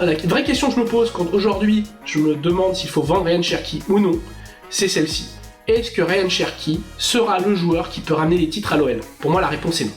La vraie question que je me pose quand aujourd'hui je me demande s'il faut vendre Ryan Cherki ou non, c'est celle-ci. Est-ce que Ryan Cherki sera le joueur qui peut ramener les titres à l'OL? Pour moi, la réponse est non.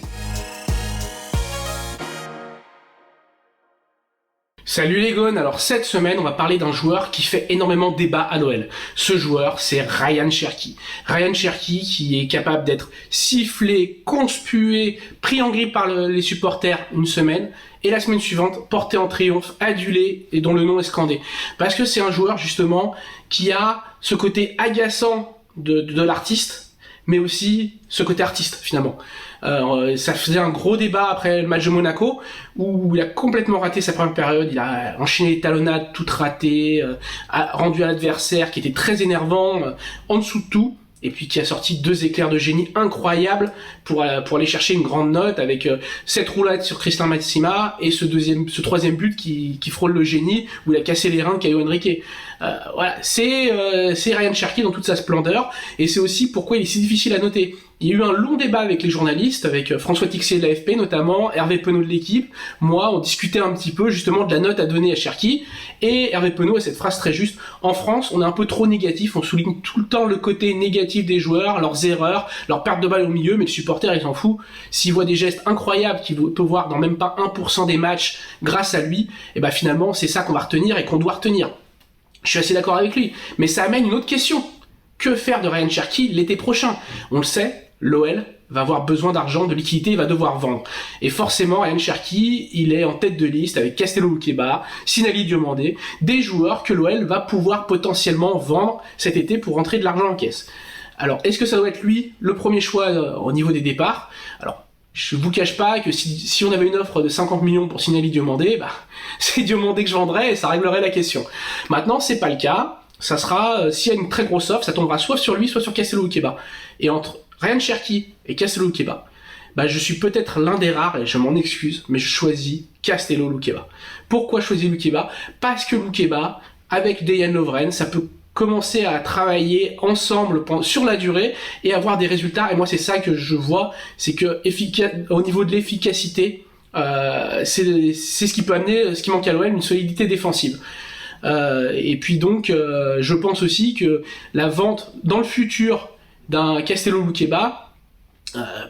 Salut les gones, alors cette semaine on va parler d'un joueur qui fait énormément débat à l'OL. Ce joueur c'est Ryan Cherki. Ryan Cherki qui est capable d'être sifflé, conspué, pris en grippe par les supporters une semaine et la semaine suivante porté en triomphe, adulé et dont le nom est scandé. Parce que c'est un joueur justement qui a ce côté agaçant de l'artiste, mais aussi ce côté artiste finalement. Ça faisait un gros débat après le match de Monaco où il a complètement raté sa première période, il a enchaîné les talonnades toutes ratées, rendu à l'adversaire qui était très énervant, en dessous de tout, et puis qui a sorti 2 éclairs de génie incroyables pour aller chercher une grande note avec cette roulade sur Christian Massima et ce troisième but qui frôle le génie où il a cassé les reins de Caio Henrique. Voilà, c'est Ryan Cherki dans toute sa splendeur et c'est aussi pourquoi il est si difficile à noter. Il y a eu un long débat avec les journalistes, avec François Tixier de l'AFP notamment, Hervé Penaud de l'équipe. Moi, on discutait un petit peu justement de la note à donner à Cherki. Et Hervé Penaud a cette phrase très juste. En France, on est un peu trop négatif, on souligne tout le temps le côté négatif des joueurs, leurs erreurs, leur perte de balle au milieu, mais le supporter, il s'en fout. S'il voit des gestes incroyables qu'il peut voir dans même pas 1% des matchs grâce à lui, et ben finalement, c'est ça qu'on va retenir et qu'on doit retenir. Je suis assez d'accord avec lui. Mais ça amène une autre question. Que faire de Ryan Cherki l'été prochain? On le sait, l'OL va avoir besoin d'argent, de liquidité, il va devoir vendre. Et forcément, Ryan Cherki, il est en tête de liste avec Castello Luqueba, Sinali Diomandé, des joueurs que l'OL va pouvoir potentiellement vendre cet été pour rentrer de l'argent en caisse. Alors, est-ce que ça doit être lui le premier choix au niveau des départs? Alors, je vous cache pas que si on avait une offre de 50 millions pour Sinali Diomandé, c'est Diomandé que je vendrais et ça réglerait la question. Maintenant, c'est pas le cas. Ça sera, s'il y a une très grosse offre, ça tombera soit sur lui, soit sur Castello Luqueba. Et entre Ryan Cherki et Castello Luqueba, je suis peut-être l'un des rares, et je m'en excuse, mais je choisis Castello Luqueba. Pourquoi choisir Luqueba? Parce que Luqueba, avec Dejan Lovren, ça peut commencer à travailler ensemble sur la durée et avoir des résultats. Et moi, c'est ça que je vois, c'est que au niveau de l'efficacité, c'est ce qui peut amener, ce qui manque à l'OL, une solidité défensive. Et puis donc, je pense aussi que la vente dans le futur d'un Castello Luqueba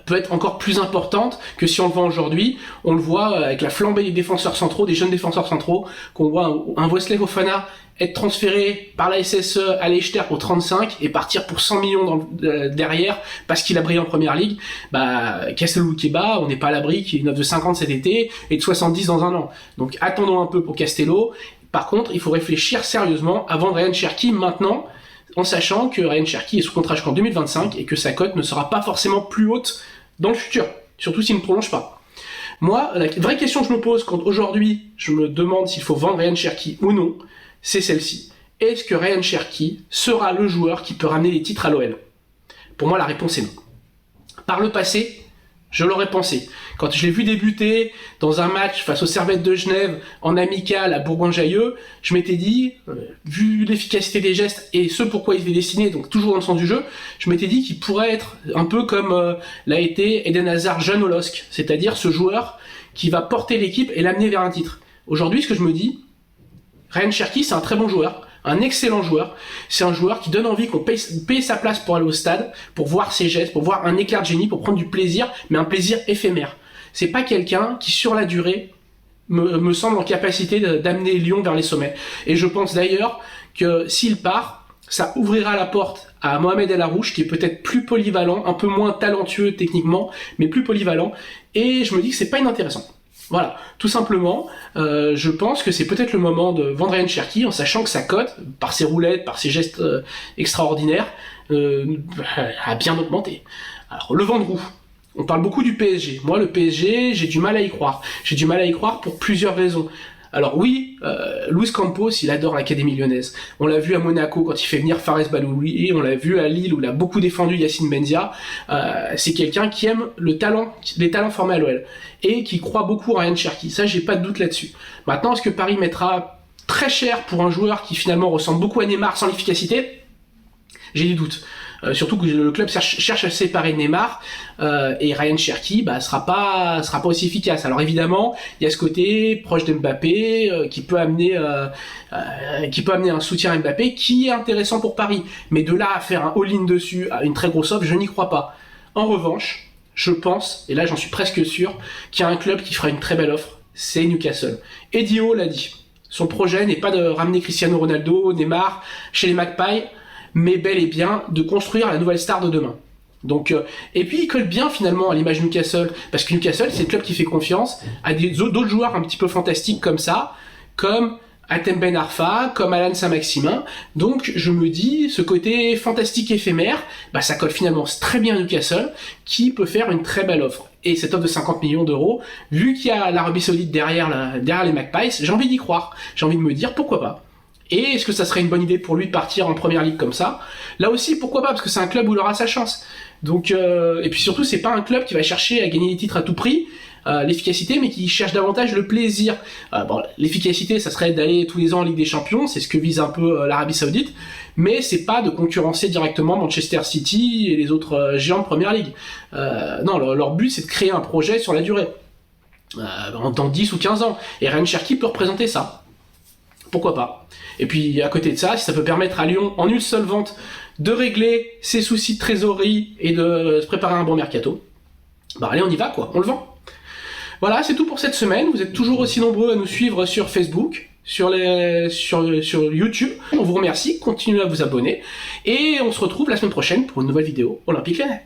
peut être encore plus importante que si on le vend aujourd'hui. On le voit avec la flambée des défenseurs centraux, des jeunes défenseurs centraux, qu'on voit un Wesley Fofana être transféré par la SSE à Leicester pour 35 et partir pour 100 millions derrière parce qu'il a brillé en première ligue. Castello Luqueba, on n'est pas à l'abri qu'il y ait une offre de 50 cet été et de 70 dans un an. Donc attendons un peu pour Castello. Par contre, il faut réfléchir sérieusement à vendre Ryan Cherki maintenant, en sachant que Ryan Cherki est sous contrat jusqu'en 2025 et que sa cote ne sera pas forcément plus haute dans le futur, surtout s'il ne prolonge pas. Moi, la vraie question que je me pose quand aujourd'hui je me demande s'il faut vendre Ryan Cherki ou non, c'est celle-ci. Est-ce que Ryan Cherki sera le joueur qui peut ramener les titres à l'OL? Pour moi, la réponse est non. Par le passé, je l'aurais pensé. Quand je l'ai vu débuter dans un match face aux Servettes de Genève en amical à Bourgoin-Jallieu, je m'étais dit, vu l'efficacité des gestes et ce pourquoi il était destiné, donc toujours dans le sens du jeu, je m'étais dit qu'il pourrait être un peu comme l'a été Eden Hazard jeune au LOSC, c'est-à-dire ce joueur qui va porter l'équipe et l'amener vers un titre. Aujourd'hui, ce que je me dis, Ryan Cherki, c'est un très bon joueur, un excellent joueur. C'est un joueur qui donne envie qu'on paye sa place pour aller au stade, pour voir ses gestes, pour voir un éclair de génie, pour prendre du plaisir, mais un plaisir éphémère. C'est pas quelqu'un qui, sur la durée, me semble en capacité d'amener Lyon vers les sommets. Et je pense d'ailleurs que s'il part, ça ouvrira la porte à Mohamed El Arouche, qui est peut-être plus polyvalent, un peu moins talentueux techniquement, mais plus polyvalent. Et je me dis que c'est pas inintéressant. Voilà, tout simplement, je pense que c'est peut-être le moment de vendre Ryan Cherki en sachant que sa cote, par ses roulettes, par ses gestes extraordinaires, a bien augmenté. Alors, le vendre où? On parle beaucoup du PSG. Moi, le PSG, j'ai du mal à y croire. J'ai du mal à y croire pour plusieurs raisons. Alors oui, Luis Campos, il adore l'Académie lyonnaise. On l'a vu à Monaco quand il fait venir Fares Balouli, on l'a vu à Lille où il a beaucoup défendu Yacine Benzia. C'est quelqu'un qui aime les talents formés à l'OL et qui croit beaucoup à Ryan Cherki. Ça, j'ai pas de doute là-dessus. Maintenant, est-ce que Paris mettra très cher pour un joueur qui finalement ressemble beaucoup à Neymar sans l'efficacité? J'ai des doutes. Surtout que le club cherche à séparer Neymar et Ryan Cherki sera pas aussi efficace. Alors évidemment, il y a ce côté proche d'Mbappé qui peut amener un soutien à Mbappé qui est intéressant pour Paris. Mais de là à faire un all-in dessus, à une très grosse offre, je n'y crois pas. En revanche, je pense, et là j'en suis presque sûr, qu'il y a un club qui fera une très belle offre, c'est Newcastle. Eddie Howe l'a dit. Son projet n'est pas de ramener Cristiano Ronaldo, Neymar chez les Magpies, mais bel et bien de construire la nouvelle star de demain. Donc, et puis il colle bien finalement à l'image Newcastle, parce que Newcastle c'est le club qui fait confiance à d'autres joueurs un petit peu fantastiques comme ça, comme Hatem Ben Arfa, comme Alan Saint-Maximin. Donc je me dis, ce côté fantastique éphémère, ça colle finalement très bien à Newcastle, qui peut faire une très belle offre. Et cette offre de 50 millions d'euros, vu qu'il y a l'Arabie Saoudite derrière les Magpies, j'ai envie d'y croire. J'ai envie de me dire pourquoi pas. Et est-ce que ça serait une bonne idée pour lui de partir en première ligue comme ça? Là aussi, pourquoi pas, parce que c'est un club où il aura sa chance. Donc, et puis surtout, c'est pas un club qui va chercher à gagner des titres à tout prix, l'efficacité, mais qui cherche davantage le plaisir. L'efficacité, ça serait d'aller tous les ans en Ligue des Champions, c'est ce que vise un peu l'Arabie Saoudite, mais c'est pas de concurrencer directement Manchester City et les autres géants de première ligue. Non, leur but, c'est de créer un projet sur la durée, dans 10 ou 15 ans. Et Ryan Cherki peut représenter ça. Pourquoi pas? Et puis à côté de ça, si ça peut permettre à Lyon, en une seule vente, de régler ses soucis de trésorerie et de se préparer un bon mercato, allez, on y va quoi, on le vend. Voilà, c'est tout pour cette semaine. Vous êtes toujours aussi nombreux à nous suivre sur Facebook, sur YouTube. On vous remercie, continuez à vous abonner et on se retrouve la semaine prochaine pour une nouvelle vidéo Olympique Lyonnais.